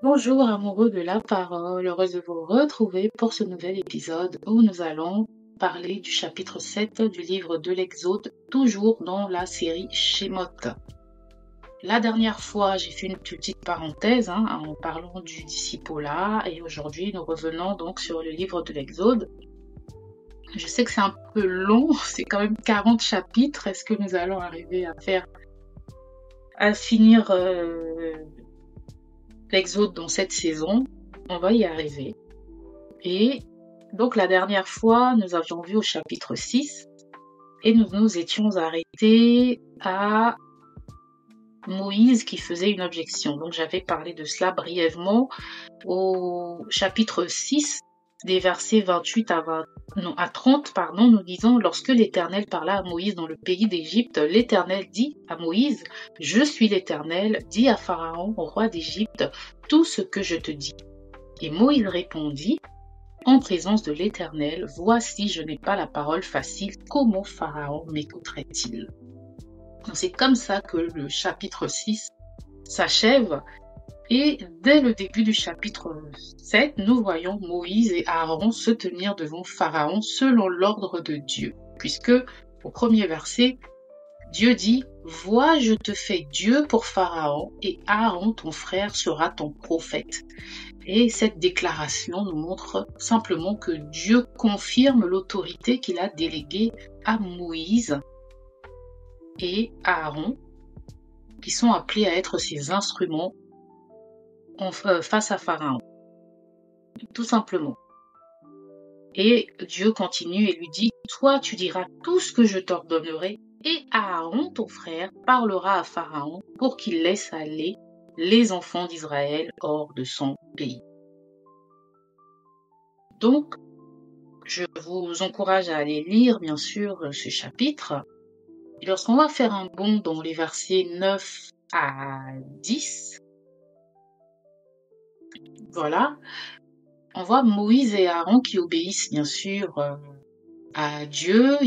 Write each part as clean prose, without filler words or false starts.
Bonjour amoureux de la parole, heureuse de vous retrouver pour ce nouvel épisode où nous allons parler du chapitre 7 du livre de l'Exode, toujours dans la série Shemot. La dernière fois, j'ai fait une petite parenthèse en parlant du discipolat et aujourd'hui nous revenons donc sur le livre de l'Exode. Je sais que c'est un peu long, c'est quand même 40 chapitres. Est-ce que nous allons arriver à finir l'Exode dans cette saison? On va y arriver. Et donc la dernière fois, nous avions vu au chapitre 6 et nous nous étions arrêtés à Moïse qui faisait une objection. Donc j'avais parlé de cela brièvement au chapitre 6 des versets 28 à 30, nous disons, lorsque l'Éternel parla à Moïse dans le pays d'Égypte, l'Éternel dit à Moïse, je suis l'Éternel, dis à Pharaon, roi d'Égypte, tout ce que je te dis. Et Moïse répondit, en présence de l'Éternel, voici, je n'ai pas la parole facile, comment Pharaon m'écouterait-il? C'est comme ça que le chapitre 6 s'achève. Et dès le début du chapitre 7, nous voyons Moïse et Aaron se tenir devant Pharaon selon l'ordre de Dieu. Puisque, au premier verset, Dieu dit, vois, je te fais Dieu pour Pharaon et Aaron, ton frère, sera ton prophète. Et cette déclaration nous montre simplement que Dieu confirme l'autorité qu'il a déléguée à Moïse et à Aaron, qui sont appelés à être ses instruments face à Pharaon. Tout simplement. Et Dieu continue et lui dit, toi tu diras tout ce que je t'ordonnerai, et Aaron, ton frère, parlera à Pharaon pour qu'il laisse aller les enfants d'Israël hors de son pays. Donc, je vous encourage à aller lire, bien sûr, ce chapitre. Et lorsqu'on va faire un bond dans les versets 9 à 10, voilà, on voit Moïse et Aaron qui obéissent, bien sûr, à Dieu.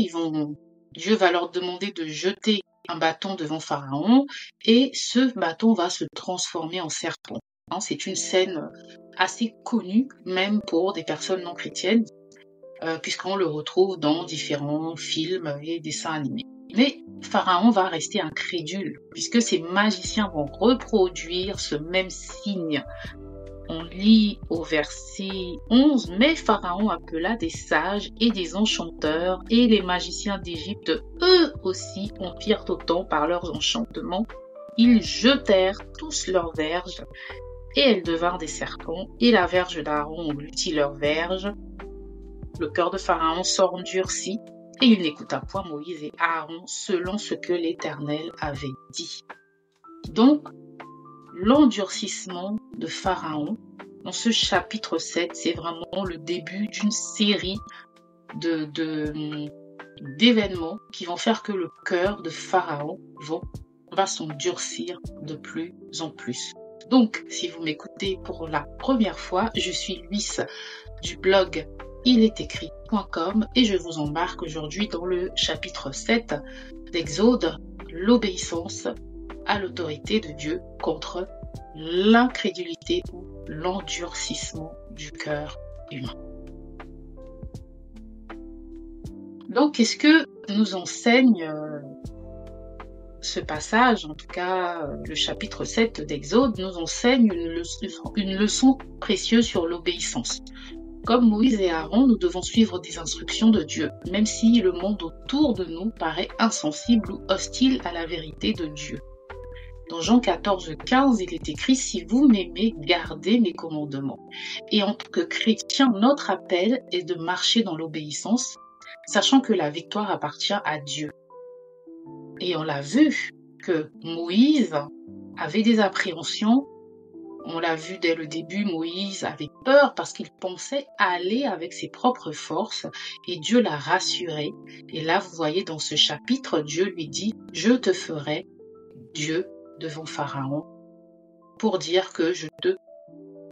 Dieu va leur demander de jeter un bâton devant Pharaon et ce bâton va se transformer en serpent. C'est une scène assez connue, même pour des personnes non chrétiennes, puisqu'on le retrouve dans différents films et dessins animés. Mais Pharaon va rester incrédule, puisque ses magiciens vont reproduire ce même signe. On lit au verset 11, mais Pharaon appela des sages et des enchanteurs, et les magiciens d'Égypte, eux aussi, en firent autant par leurs enchantements. Ils jetèrent tous leurs verges, et elles devinrent des serpents, et la verge d'Aaron engloutit leurs verges. Le cœur de Pharaon s'endurcit, et il n'écouta point Moïse et Aaron selon ce que l'Éternel avait dit. Donc, l'endurcissement de Pharaon, dans ce chapitre 7, c'est vraiment le début d'une série d'événements qui vont faire que le cœur de Pharaon va s'endurcir de plus en plus. Donc, si vous m'écoutez pour la première fois, je suis Luis du blog ilétécrit.com et je vous embarque aujourd'hui dans le chapitre 7 d'Exode, l'obéissance à l'autorité de Dieu contre l'incrédulité ou l'endurcissement du cœur humain. Donc, qu'est-ce que nous enseigne ce passage, en tout cas le chapitre 7 d'Exode, nous enseigne une leçon précieuse sur l'obéissance. Comme Moïse et Aaron, nous devons suivre des instructions de Dieu, même si le monde autour de nous paraît insensible ou hostile à la vérité de Dieu. Dans Jean 14,15, il est écrit « Si vous m'aimez, gardez mes commandements ». Et en tant que chrétien, notre appel est de marcher dans l'obéissance, sachant que la victoire appartient à Dieu. Et on l'a vu que Moïse avait des appréhensions. On l'a vu dès le début, Moïse avait peur parce qu'il pensait aller avec ses propres forces et Dieu l'a rassuré. Et là, vous voyez dans ce chapitre, Dieu lui dit « Je te ferai Dieu devant Pharaon pour dire que je te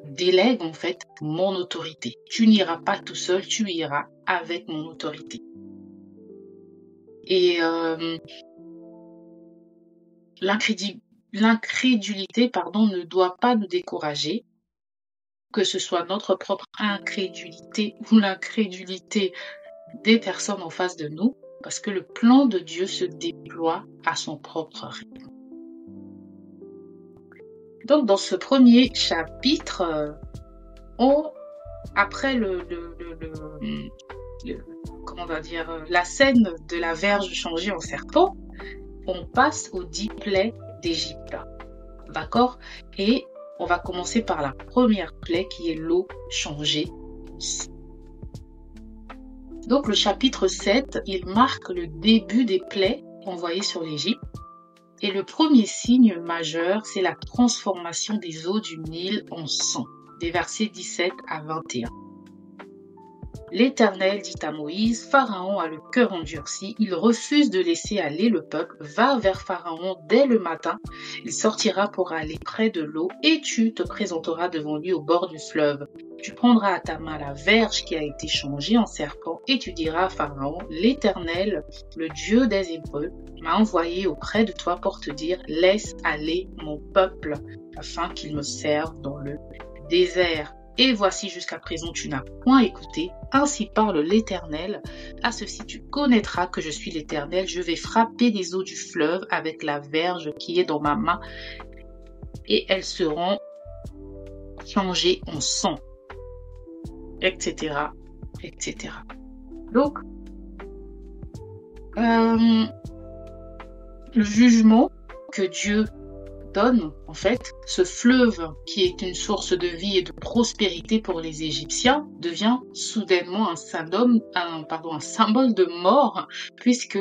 délègue en fait mon autorité. Tu n'iras pas tout seul, tu iras avec mon autorité. » Et l'incrédulité, ne doit pas nous décourager. que ce soit notre propre incrédulité ou l'incrédulité des personnes en face de nous, parce que le plan de Dieu se déploie à son propre rythme. Donc, dans ce premier chapitre, après comment on va dire, la scène de la verge changée en serpent, on passe aux 10 plaies d'Égypte. D'accord? Et on va commencer par la première plaie qui est l'eau changée. Donc le chapitre 7, il marque le début des plaies envoyées sur l'Égypte. Et le premier signe majeur, c'est la transformation des eaux du Nil en sang, des versets 17 à 21. L'Éternel dit à Moïse, Pharaon a le cœur endurci, il refuse de laisser aller le peuple, va vers Pharaon dès le matin, il sortira pour aller près de l'eau et tu te présenteras devant lui au bord du fleuve. Tu prendras à ta main la verge qui a été changée en serpent et tu diras à Pharaon, l'Éternel, le Dieu des Hébreux, m'a envoyé auprès de toi pour te dire, laisse aller mon peuple afin qu'il me serve dans le désert. Et voici jusqu'à présent tu n'as point écouté, ainsi parle l'Éternel. À ceci tu connaîtras que je suis l'Éternel, je vais frapper les eaux du fleuve avec la verge qui est dans ma main, et elles seront changées en sang, etc., etc. Donc, le jugement que Dieu donne, en fait, ce fleuve qui est une source de vie et de prospérité pour les Égyptiens devient soudainement un symbole de mort, puisque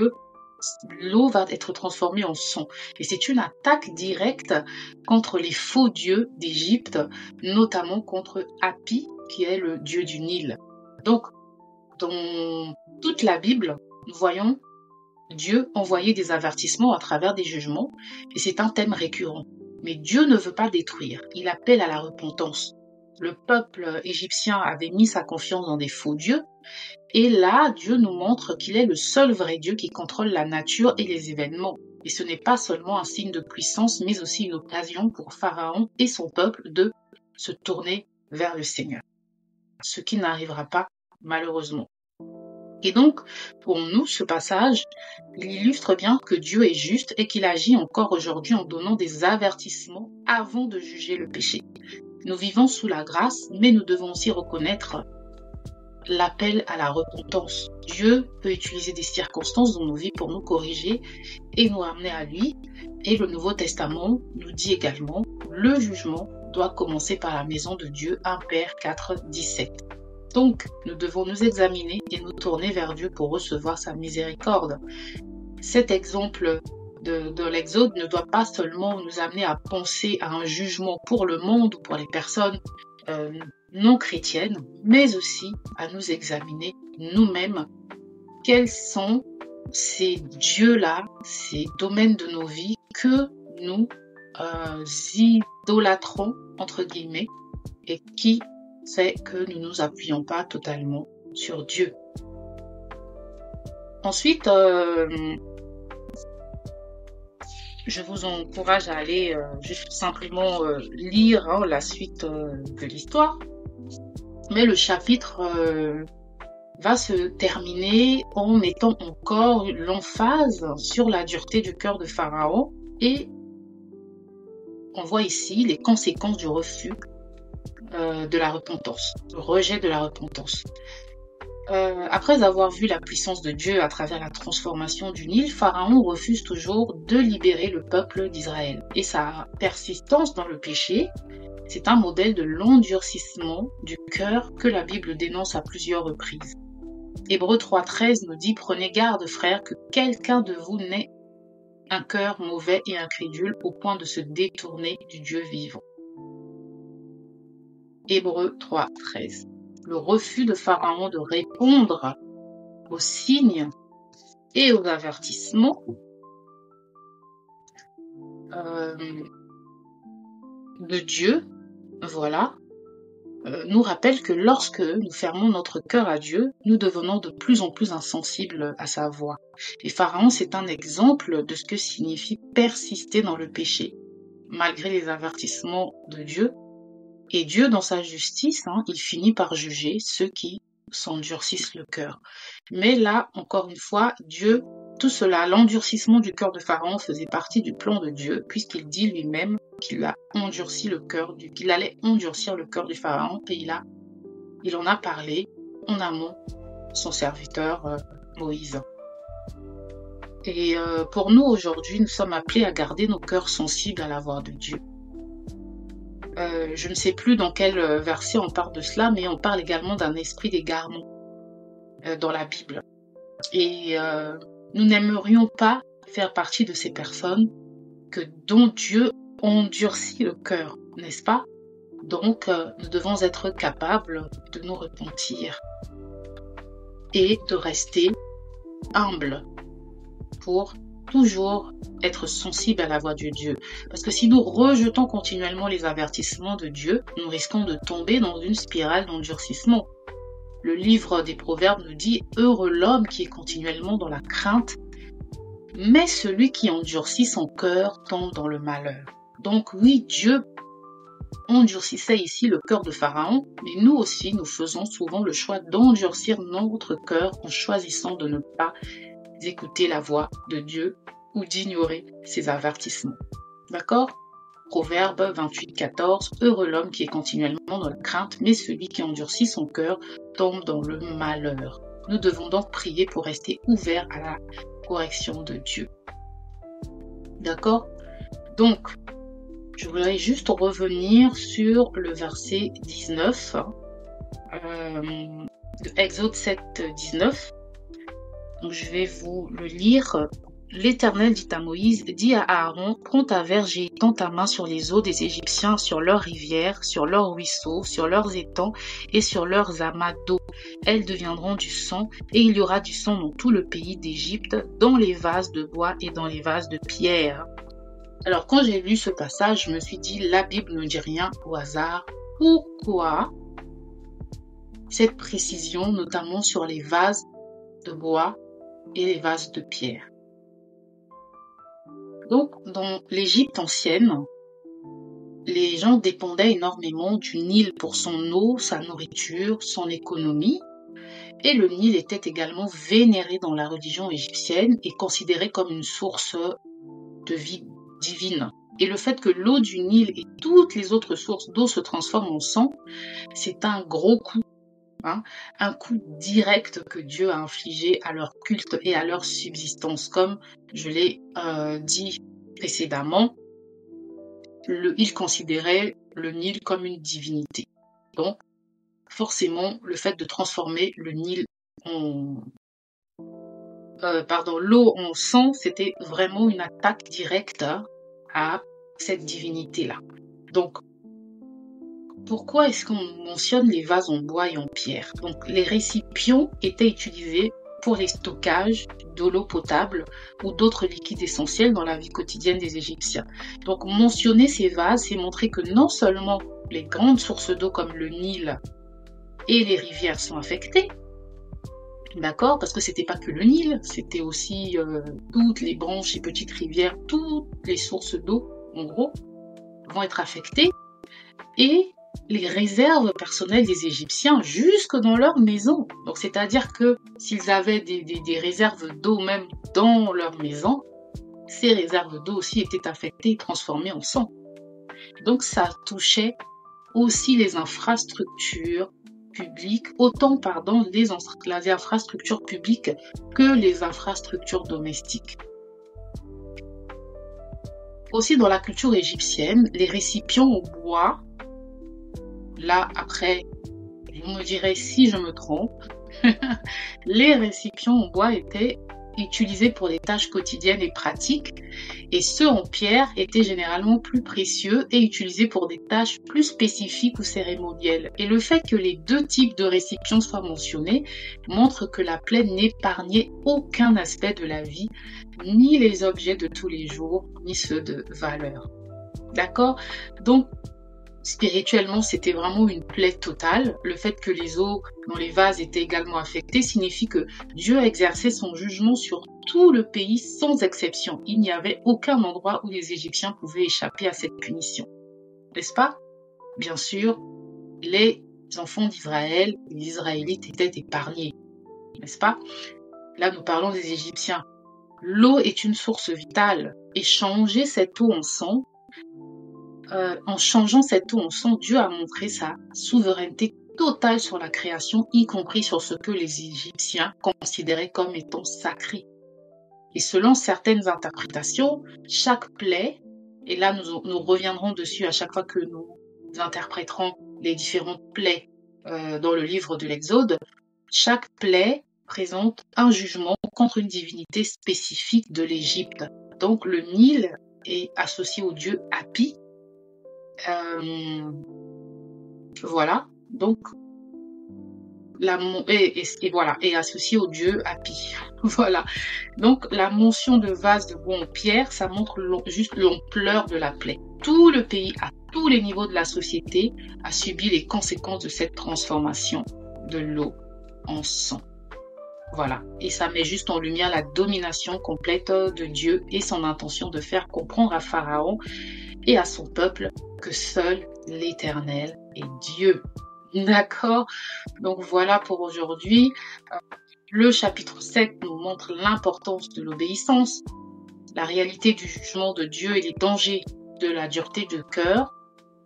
l'eau va être transformée en sang. Et c'est une attaque directe contre les faux dieux d'Égypte, notamment contre Hapi, qui est le dieu du Nil. Donc, dans toute la Bible, nous voyons Dieu envoyer des avertissements à travers des jugements, et c'est un thème récurrent. Mais Dieu ne veut pas détruire, il appelle à la repentance. Le peuple égyptien avait mis sa confiance dans des faux dieux, et là, Dieu nous montre qu'il est le seul vrai Dieu qui contrôle la nature et les événements. Et ce n'est pas seulement un signe de puissance, mais aussi une occasion pour Pharaon et son peuple de se tourner vers le Seigneur. Ce qui n'arrivera pas, malheureusement. Et donc, pour nous, ce passage, il illustre bien que Dieu est juste et qu'il agit encore aujourd'hui en donnant des avertissements avant de juger le péché. Nous vivons sous la grâce, mais nous devons aussi reconnaître l'appel à la repentance. Dieu peut utiliser des circonstances dans nos vies pour nous corriger et nous amener à lui. Et le Nouveau Testament nous dit également, le jugement doit commencer par la maison de Dieu, 1 Père 4, 17. Donc, nous devons nous examiner et nous tourner vers Dieu pour recevoir sa miséricorde. Cet exemple de l'Exode ne doit pas seulement nous amener à penser à un jugement pour le monde ou pour les personnes non chrétiennes, mais aussi à nous examiner nous-mêmes. Quels sont ces dieux-là, ces domaines de nos vies que nous idolâtrons, entre guillemets, et qui fait que nous ne nous appuyons pas totalement sur Dieu. Ensuite, je vous encourage à aller juste simplement lire la suite de l'histoire. Mais le chapitre va se terminer en mettant encore l'emphase sur la dureté du cœur de Pharaon, et on voit ici les conséquences du refus de la repentance, le rejet de la repentance. Après avoir vu la puissance de Dieu à travers la transformation du Nil, Pharaon refuse toujours de libérer le peuple d'Israël. Et sa persistance dans le péché, c'est un modèle de l'endurcissement du cœur que la Bible dénonce à plusieurs reprises. Hébreux 3,13 nous dit « Prenez garde, frères, que quelqu'un de vous n'ait un cœur mauvais et incrédule au point de se détourner du Dieu vivant. » Hébreux 3,13. Le refus de Pharaon de répondre aux signes et aux avertissements de Dieu, nous rappelle que lorsque nous fermons notre cœur à Dieu, nous devenons de plus en plus insensibles à sa voix. Et Pharaon, c'est un exemple de ce que signifie persister dans le péché. Malgré les avertissements de Dieu, Et Dieu, dans sa justice, il finit par juger ceux qui s'endurcissent le cœur. Mais là, encore une fois, Dieu, tout cela, l'endurcissement du cœur de Pharaon faisait partie du plan de Dieu, puisqu'il dit lui-même qu'il a endurci le cœur qu'il allait endurcir le cœur du Pharaon, et il en a parlé en amont son serviteur Moïse. Et pour nous aujourd'hui, nous sommes appelés à garder nos cœurs sensibles à la voix de Dieu. Je ne sais plus dans quel verset on parle de cela, mais on parle également d'un esprit d'égarement dans la Bible. Et nous n'aimerions pas faire partie de ces personnes dont Dieu endurcit le cœur, n'est-ce pas? Donc, nous devons être capables de nous repentir et de rester humbles pour toujours être sensibles à la voix de Dieu. Parce que si nous rejetons continuellement les avertissements de Dieu, nous risquons de tomber dans une spirale d'endurcissement. Le livre des Proverbes nous dit « Heureux l'homme qui est continuellement dans la crainte, mais celui qui endurcit son cœur tombe dans le malheur. » Donc oui, Dieu endurcissait ici le cœur de Pharaon, mais nous aussi, nous faisons souvent le choix d'endurcir notre cœur en choisissant de ne pas écouter la voix de Dieu ou d'ignorer ses avertissements. D'accord? Proverbe 28:14, heureux l'homme qui est continuellement dans la crainte, mais celui qui endurcit son cœur tombe dans le malheur. Nous devons donc prier pour rester ouverts à la correction de Dieu. D'accord? Donc, je voudrais juste revenir sur le verset 19 de Exode 7:19. Donc, je vais vous le lire. L'Éternel dit à Moïse, dit à Aaron, prends ta verge et étends ta main sur les eaux des Égyptiens, sur leurs rivières, sur leurs ruisseaux, sur leurs étangs et sur leurs amas d'eau. Elles deviendront du sang, et il y aura du sang dans tout le pays d'Égypte, dans les vases de bois et dans les vases de pierre. Alors quand j'ai lu ce passage, je me suis dit, la Bible ne dit rien au hasard. Pourquoi cette précision, notamment sur les vases de bois et les vases de pierre? Donc, dans l'Égypte ancienne, les gens dépendaient énormément du Nil pour son eau, sa nourriture, son économie. Et le Nil était également vénéré dans la religion égyptienne et considéré comme une source de vie divine. Et le fait que l'eau du Nil et toutes les autres sources d'eau se transforment en sang, c'est un gros coup. Un coup direct que Dieu a infligé à leur culte et à leur subsistance. Comme je l'ai dit précédemment, il considérait le Nil comme une divinité. Donc, forcément, le fait de transformer le Nil l'eau en sang, c'était vraiment une attaque directe à cette divinité-là. Donc, pourquoi est-ce qu'on mentionne les vases en bois et en pierre? Donc, les récipients étaient utilisés pour les stockages de l'eau potable ou d'autres liquides essentiels dans la vie quotidienne des Égyptiens. Donc, mentionner ces vases, c'est montrer que non seulement les grandes sources d'eau comme le Nil et les rivières sont affectées, d'accord, parce que c'était pas que le Nil, c'était aussi toutes les branches et petites rivières, toutes les sources d'eau, en gros, vont être affectées, et les réserves personnelles des Égyptiens jusque dans leur maison. Donc, c'est-à-dire que s'ils avaient des réserves d'eau même dans leur maison, ces réserves d'eau aussi étaient affectées et transformées en sang. Donc, ça touchait aussi les infrastructures publiques, autant les infrastructures publiques que les infrastructures domestiques. Aussi, dans la culture égyptienne, les récipients en bois, là, après, vous me direz si je me trompe, les récipients en bois étaient utilisés pour des tâches quotidiennes et pratiques, et ceux en pierre étaient généralement plus précieux et utilisés pour des tâches plus spécifiques ou cérémonielles. Et le fait que les deux types de récipients soient mentionnés montre que la plaie n'épargnait aucun aspect de la vie, ni les objets de tous les jours, ni ceux de valeur. D'accord? Donc, spirituellement, c'était vraiment une plaie totale. Le fait que les eaux dans les vases étaient également affectées signifie que Dieu a exercé son jugement sur tout le pays sans exception. Il n'y avait aucun endroit où les Égyptiens pouvaient échapper à cette punition. N'est-ce pas? bien sûr, les enfants d'Israël, les Israélites étaient épargnés, n'est-ce pas? Là, nous parlons des Égyptiens. L'eau est une source vitale et changer cette eau en sang, en changeant cette eau en sang, Dieu a montré sa souveraineté totale sur la création, y compris sur ce que les Égyptiens considéraient comme étant sacré. Et selon certaines interprétations, chaque plaie, et là nous reviendrons dessus à chaque fois que nous interpréterons les différentes plaies dans le livre de l'Exode, chaque plaie présente un jugement contre une divinité spécifique de l'Égypte. Donc le Nil est associé au dieu Hapi. Voilà, donc voilà, est associé au dieu Hapi. Voilà, donc la mention de vase de bois en pierre, ça montre juste l'ampleur de la plaie. Tout le pays, à tous les niveaux de la société, a subi les conséquences de cette transformation de l'eau en sang. Voilà, et ça met juste en lumière la domination complète de Dieu et son intention de faire comprendre à Pharaon et à son peuple que seul l'Éternel est Dieu. D'accord? Donc voilà pour aujourd'hui. Le chapitre 7 nous montre l'importance de l'obéissance, la réalité du jugement de Dieu et les dangers de la dureté de cœur,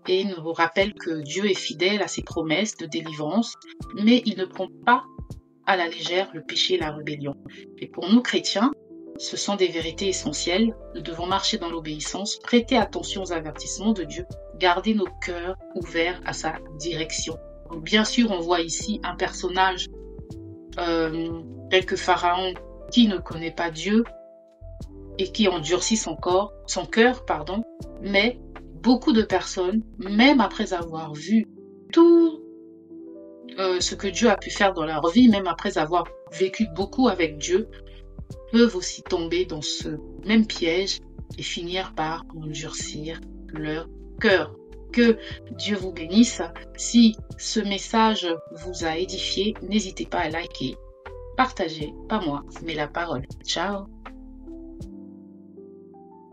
et nous rappelle que Dieu est fidèle à ses promesses de délivrance, mais il ne prend pas à la légère le péché et la rébellion. Et pour nous chrétiens, ce sont des vérités essentielles. Nous devons marcher dans l'obéissance, prêter attention aux avertissements de Dieu, garder nos cœurs ouverts à sa direction. Donc, bien sûr, on voit ici un personnage tel que Pharaon qui ne connaît pas Dieu et qui endurcit son cœur, mais beaucoup de personnes, même après avoir vu tout ce que Dieu a pu faire dans leur vie, même après avoir vécu beaucoup avec Dieu, peuvent aussi tomber dans ce même piège et finir par endurcir leur cœur. Que Dieu vous bénisse. Si ce message vous a édifié, n'hésitez pas à liker, partager, pas moi, mais la parole. Ciao!